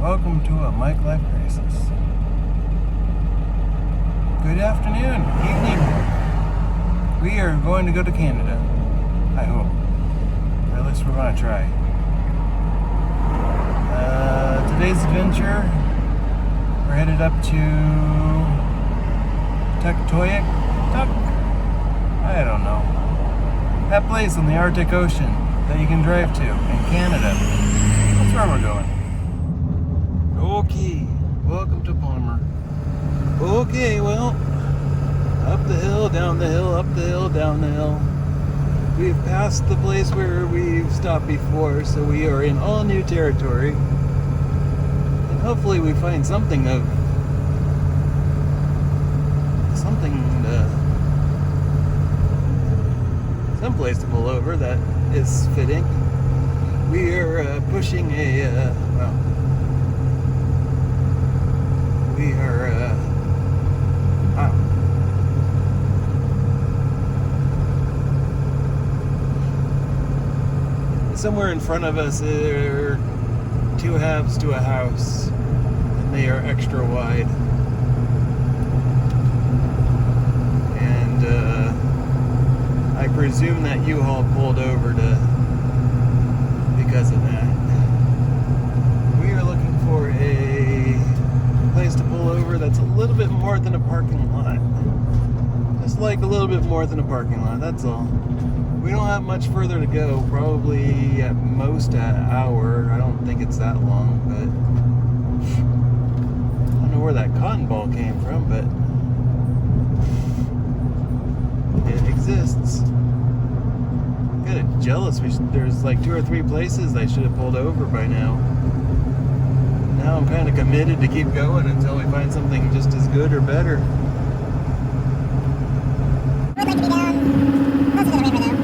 Welcome to a Mike Life Crisis. Good afternoon, evening. We are going to go to Canada. I hope. Or at least we're going to try. Today's adventure, we're headed up to Tuktoyak? I don't know. That place in the Arctic Ocean that you can drive to in Canada. That's where we're going. Okay, welcome to Palmer. Okay, well, up the hill, down the hill, up the hill, down the hill. We've passed the place where we've stopped before, so we are in all new territory. And hopefully we find something someplace to pull over that is fitting. We are pushing somewhere in front of us are two halves to a house, and they are extra wide. And I presume that U-Haul pulled over because of that. We are looking for a place to pull over that's a little bit more than a parking lot. Just like a little bit more than a parking lot, that's all. We don't have much further to go, probably at most an hour. I don't think it's that long, but I don't know where that cotton ball came from, but it exists. I'm kind of jealous. There's like 2 or 3 places I should have pulled over by now. Now I'm kind of committed to keep going until we find something just as good or better. We'd like to be down closer to the river, though.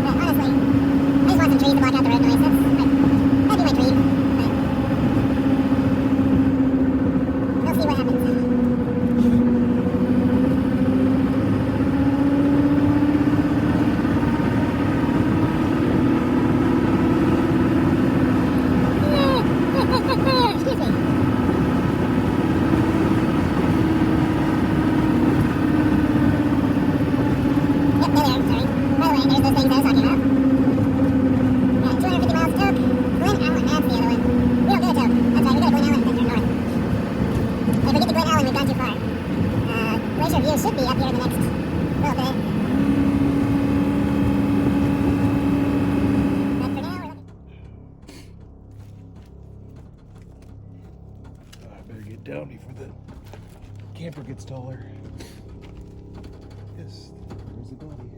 But honestly, I just want some trees to block out the road noise. That'd be my dream. But we'll see what happens. Excuse me. Yep, there they are. Sorry. By the way, there's those things I was talking about. Yeah, 250 miles to Tok. Glen Allen, that's the other one. We don't go to Tok. That's right, we go to Glen Allen and then turn north. If we get to Glen Allen, we've gone too far. Glacier View should be up here in the next little bit. But for now, we're looking... I better get down before the camper gets taller. Yes, there's the body.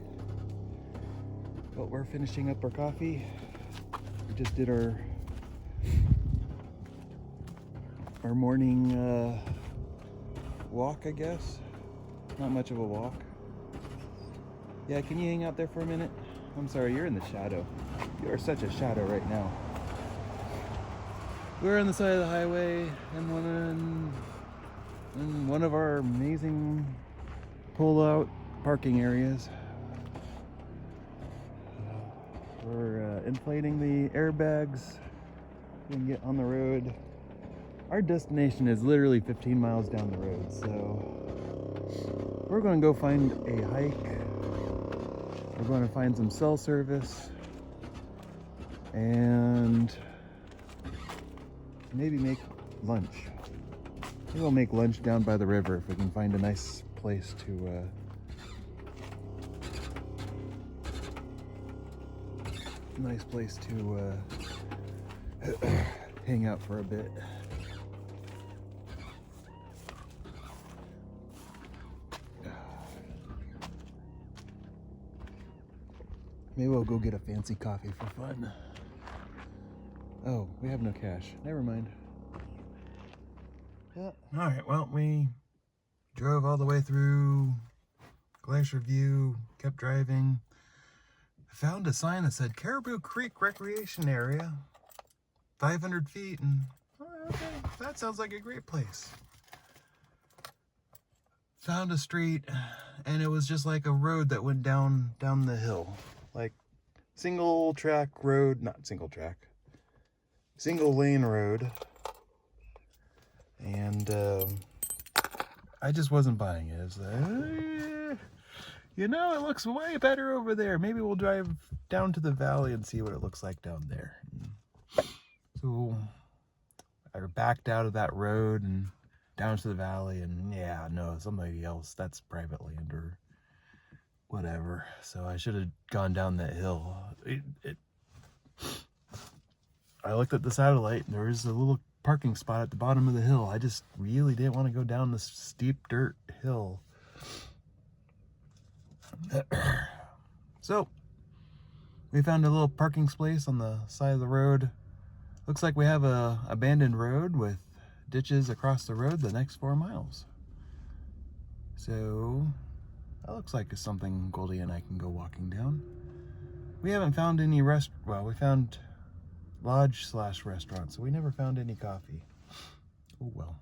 But we're finishing up our coffee. We just did our morning walk, I guess. Not much of a walk. Yeah, can you hang out there for a minute? I'm sorry, you're in the shadow. You are such a shadow right now. We're on the side of the highway in one of our amazing pull-out parking areas. We're inflating the airbags. We can get on the road. Our destination is literally 15 miles down the road, so we're going to go find a hike. We're going to find some cell service and maybe make lunch. Maybe we'll make lunch down by the river if we can find a nice place to hang out for a bit. Maybe we'll go get a fancy coffee for fun. Oh, we have no cash. Never mind. Yeah. All right, well, we drove all the way through Glacier View, kept driving. I found a sign that said Caribou Creek Recreation Area, 500 feet, and okay, that sounds like a great place. Found a street, and it was just like a road that went down the hill. Like single lane road. And I just wasn't buying it. It's like, you know, it looks way better over there. Maybe we'll drive down to the valley and see what it looks like down there. So I backed out of that road and down to the valley, and yeah, no, somebody else, that's private land or whatever. So I should have gone down that hill. I looked at the satellite and there was a little parking spot at the bottom of the hill. I just really didn't want to go down this steep dirt hill. So we found a little parking space on the side of the road. Looks like we have a abandoned road with ditches across the road the next 4 miles. So that looks like it's something Goldie and I can go walking down. We haven't found any well, we found lodge/restaurant, so we never found any coffee. Oh well.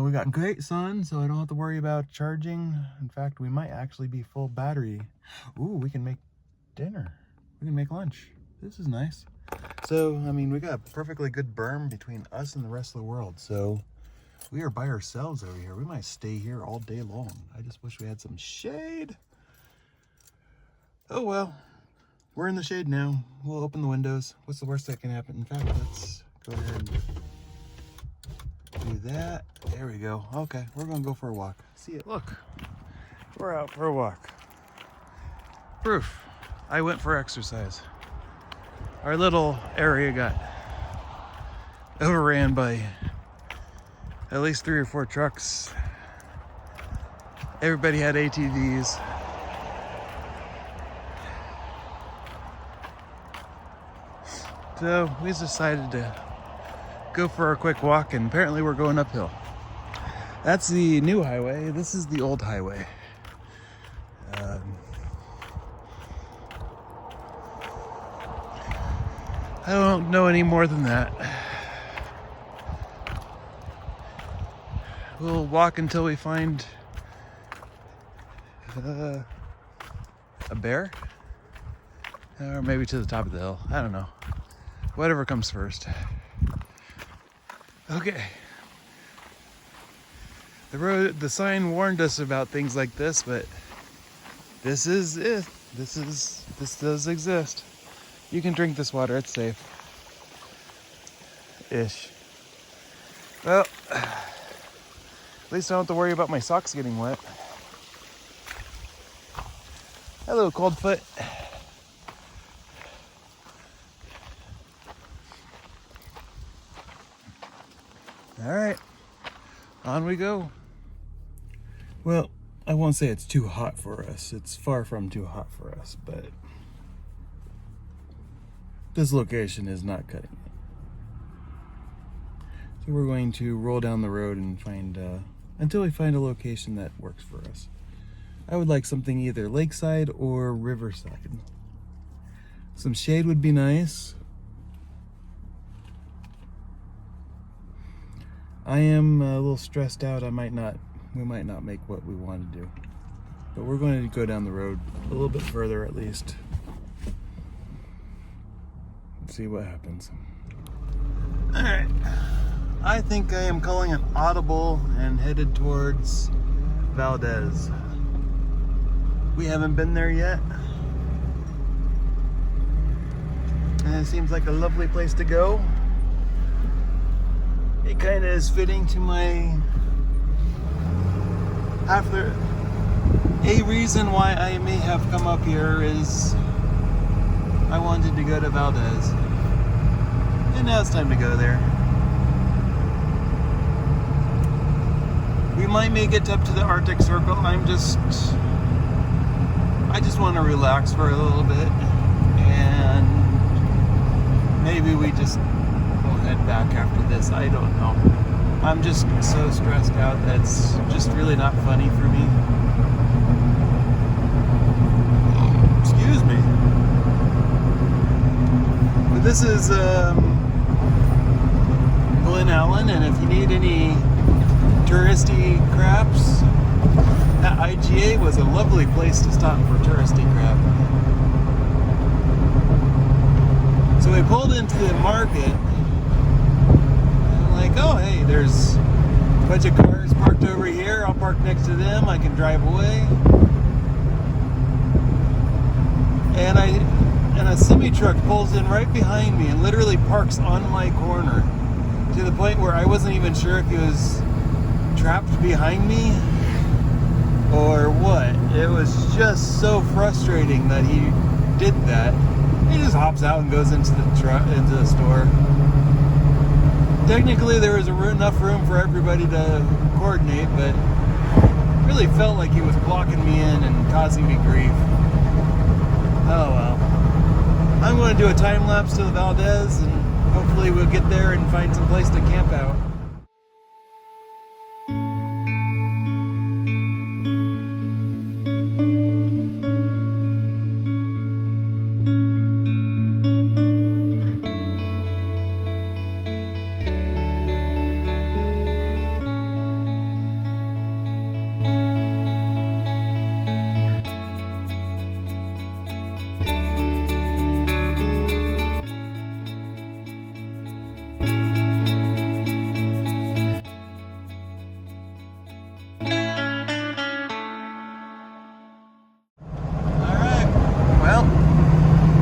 We got great sun, so I don't have to worry about charging. In fact, we might actually be full battery. Ooh, we can make dinner. We can make lunch. This is nice. So, I mean, we got a perfectly good berm between us and the rest of the world. So, we are by ourselves over here. We might stay here all day long. I just wish we had some shade. Oh well. We're in the shade now. We'll open the windows. What's the worst that can happen? In fact, let's go ahead and do that. There we go. Okay, we're gonna go for a walk. See it. Look, we're out for a walk. Proof. I went for exercise. Our little area got overran by at least 3 or 4 trucks. Everybody had ATVs. So we decided to go for a quick walk, and apparently we're going uphill. That's the new highway. This is the old highway. I don't know any more than that. We'll walk until we find a bear, or maybe to the top of the hill. I don't know. Whatever comes first. Okay. The sign warned us about things like this, but this is it. This does exist. You can drink this water, it's safe. Ish. Well, at least I don't have to worry about my socks getting wet. Hello, Coldfoot. All right, on we go. Well, I won't say it's too hot for us. It's far from too hot for us, but this location is not cutting it. So we're going to roll down the road and find, until we find a location that works for us. I would like something either lakeside or riverside. Some shade would be nice. I am a little stressed out. We might not make what we want to do. But we're going to go down the road a little bit further at least. See what happens. All right, I think I am calling an audible and headed towards Valdez. We haven't been there yet, and it seems like a lovely place to go. It kind of is fitting to my a reason why I may have come up here is I wanted to go to Valdez, and now it's time to go there. We might make it up to the Arctic Circle. I just want to relax for a little bit, and maybe we just will head back after this. I don't know. I'm just so stressed out that it's just really not funny for me. Excuse me. But this is Glen Allen, and if you need any touristy craps, that IGA was a lovely place to stop for touristy crap. So we pulled into the market, and I'm like, oh hey, There's a bunch of cars parked over here. I'll park next to them. I can drive away. And a semi-truck pulls in right behind me and literally parks on my corner, to the point where I wasn't even sure if he was trapped behind me or what. It was just so frustrating that he did that. He just hops out and goes into the store. Technically, there was enough room for everybody to coordinate, but it really felt like he was blocking me in and causing me grief. Oh well. I'm going to do a time lapse to the Valdez, and hopefully we'll get there and find some place to camp out.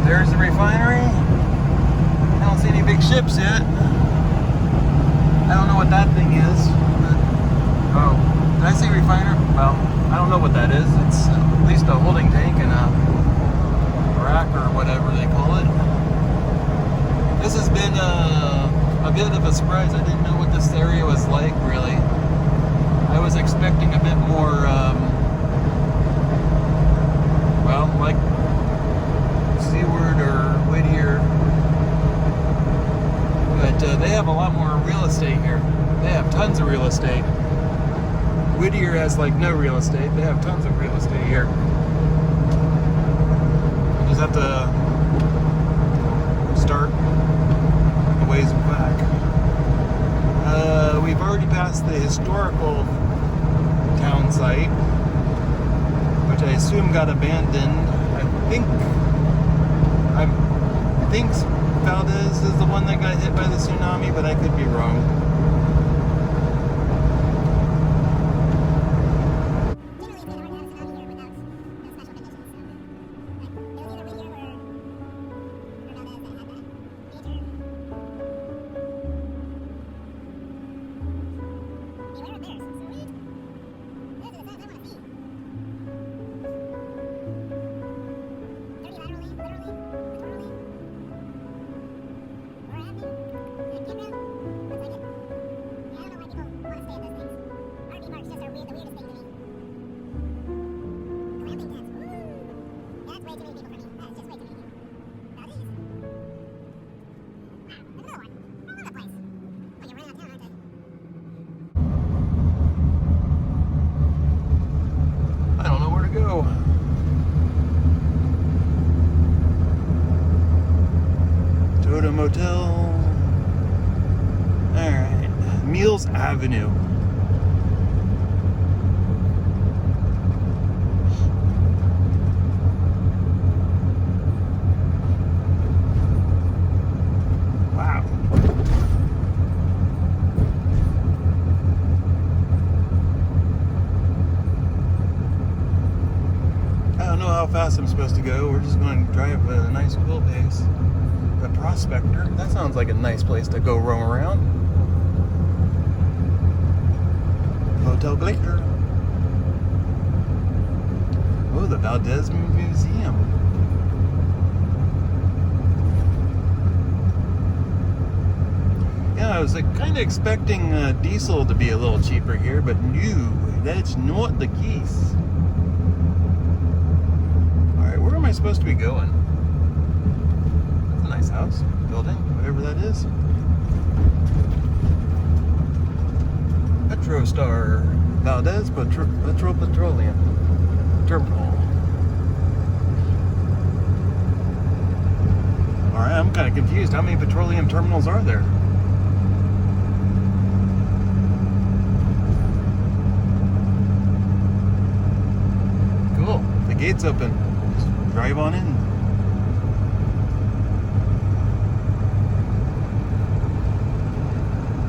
There's the refinery. I don't see any big ships yet. I don't know what that thing is. Oh, did I say refiner? Well, I don't know what that is. It's at least a holding tank and a rack or whatever they call it. This has been a bit of a surprise. I didn't know what this area was like, really. I was expecting a bit more, well, like Seward or Whittier, but they have a lot more real estate here. They have tons of real estate. Whittier has like no real estate. They have tons of real estate here. I just have to start a ways back. We've already passed the historical town site, which I assume got abandoned. I think Valdez is the one that got hit by the tsunami, but I could be wrong. Motel. Alright. Mills Avenue. Wow. I don't know how fast I'm supposed to go. We're just going to drive at a nice cool pace. The Prospector. That sounds like a nice place to go roam around. Hotel Glacier. Oh, the Valdez Museum. Yeah, I was kind of expecting diesel to be a little cheaper here, but no, that's not the case. Alright, where am I supposed to be going? Nice house, building, whatever that is. Petrostar, Valdez Petroleum Terminal. Alright, I'm kind of confused. How many petroleum terminals are there? Cool, the gate's open. Just drive on in.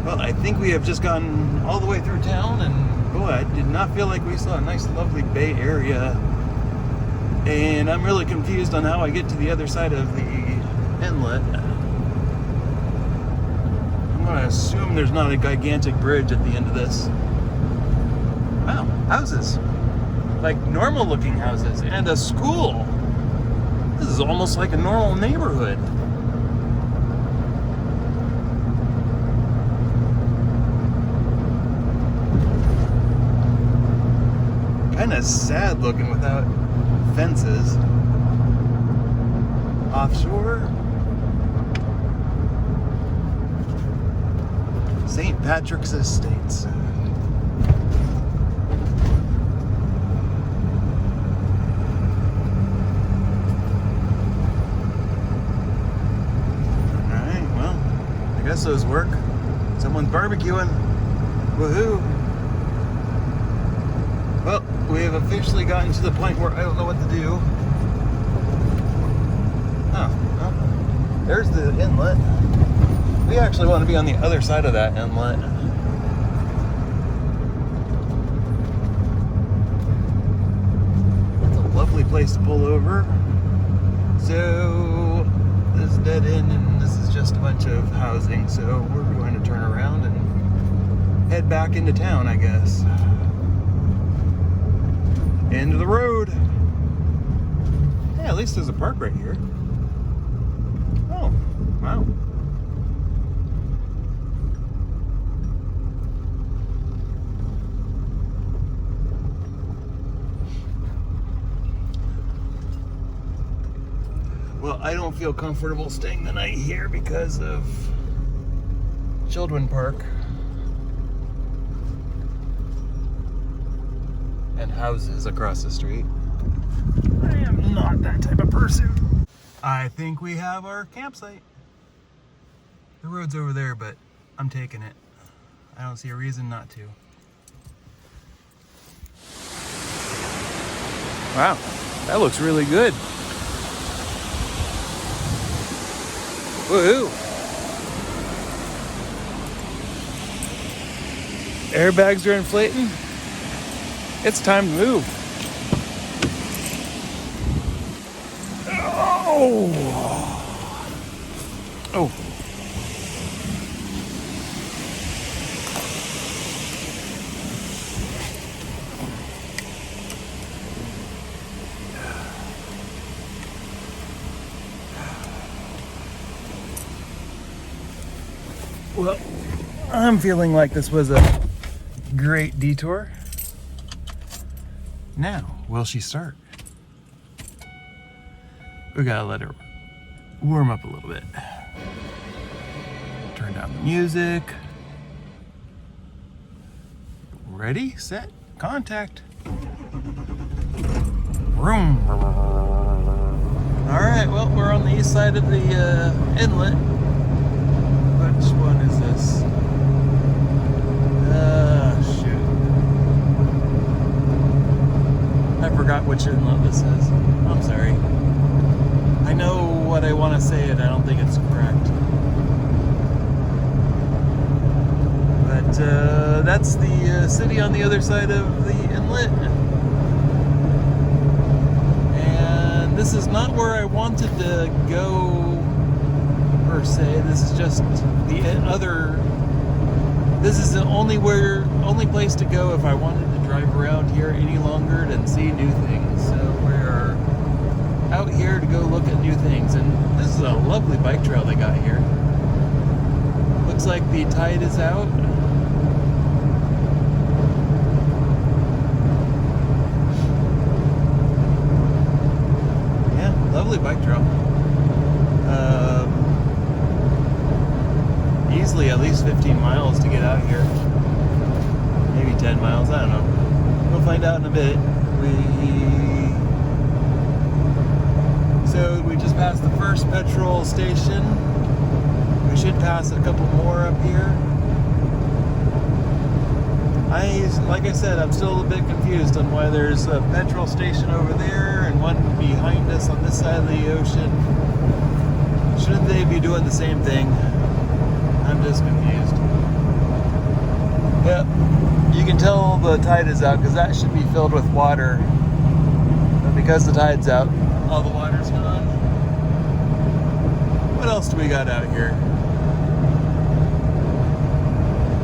Well, I think we have just gotten all the way through town, and boy, I did not feel like we saw a nice, lovely bay area. And I'm really confused on how I get to the other side of the inlet. I'm going to assume there's not a gigantic bridge at the end of this. Wow, houses. Like normal looking houses, and a school. This is almost like a normal neighborhood. Kind of sad looking without fences. Offshore. St. Patrick's Estates. Alright, well, I guess those work. Someone's barbecuing. Woohoo! Well, we have officially gotten to the point where I don't know what to do. Oh, well, there's the inlet. We actually want to be on the other side of that inlet. It's a lovely place to pull over. So, this is dead end and this is just a bunch of housing. So, we're going to turn around and head back into town, I guess. End of the road. Yeah, at least there's a park right here. Oh, wow. Well, I don't feel comfortable staying the night here because of Children Park. And houses across the street. I am not that type of person. I think we have our campsite. The road's over there, but I'm taking it. I don't see a reason not to. Wow, that looks really good. Woohoo! Airbags are inflating. It's time to move. Oh! Oh. Well, I'm feeling like this was a great detour. Now, will she start? We gotta let her warm up a little bit. Turn down the music. Ready, set, contact. Vroom. All right, well, we're on the east side of the inlet. Which one is this? Shoot. I forgot which inlet this is. I'm sorry. I know what I want to say and I don't think it's correct. But that's the city on the other side of the inlet. And this is not where I wanted to go per se. This is just the other. This is the only place to go if I wanted to drive around here any longer and see new things. So we're out here to go look at new things, and this is a lovely bike trail they got here. Looks like the tide is out. Yeah, lovely bike trail. Easily at least 15 miles to get out here. Maybe 10 miles, I don't know. We'll find out in a bit. So we just passed the first petrol station. We should pass a couple more up here. Like I said, I'm still a bit confused on why there's a petrol station over there and one behind us on this side of the ocean. Shouldn't they be doing the same thing? I'm just confused. the tide is out, because that should be filled with water. But because the tide's out, all the water's gone. What else do we got out here?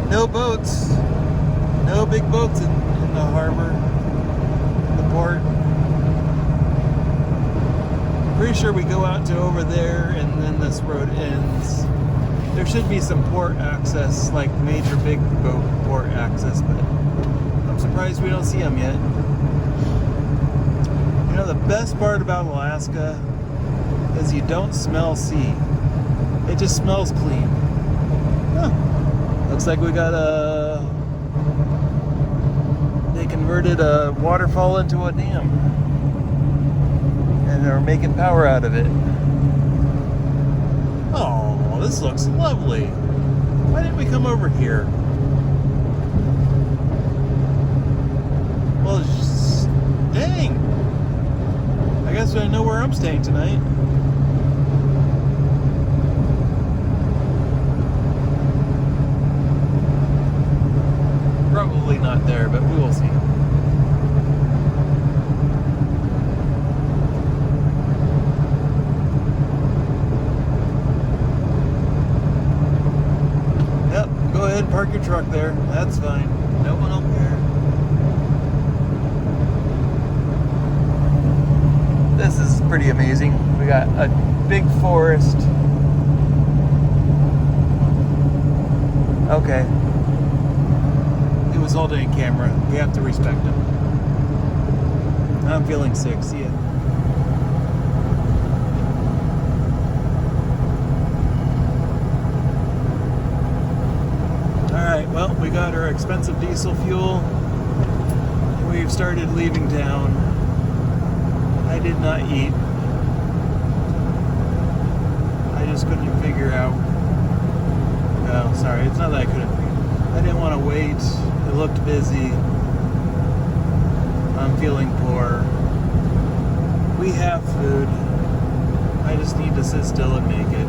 No boats. No big boats in the harbor, in the port. Pretty sure we go out to over there and then this road ends. There should be some port access, like major big boat port access, but I'm surprised we don't see them yet. You know, the best part about Alaska is you don't smell sea. It just smells clean. Huh. Looks like we got they converted a waterfall into a dam. And they're making power out of it. Oh, this looks lovely. Why didn't we come over here? Well, dang. I guess I know where I'm staying tonight. Probably not there, but we will see. Yep, go ahead and park your truck there. That's fine. No one will care. This is pretty amazing. We got a big forest. Okay. It was all day in camera. We have to respect him. I'm feeling sick. See ya. Alright, well, we got our expensive diesel fuel. We've started leaving town. I did not eat. I just couldn't figure out. No, sorry, it's not that I couldn't figure. I didn't want to wait. It looked busy. I'm feeling poor. We have food. I just need to sit still and make it.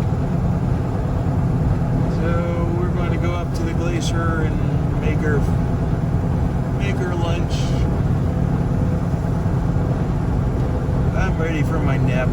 So we're going to go up to the glacier and make our lunch. I'm ready for my nap.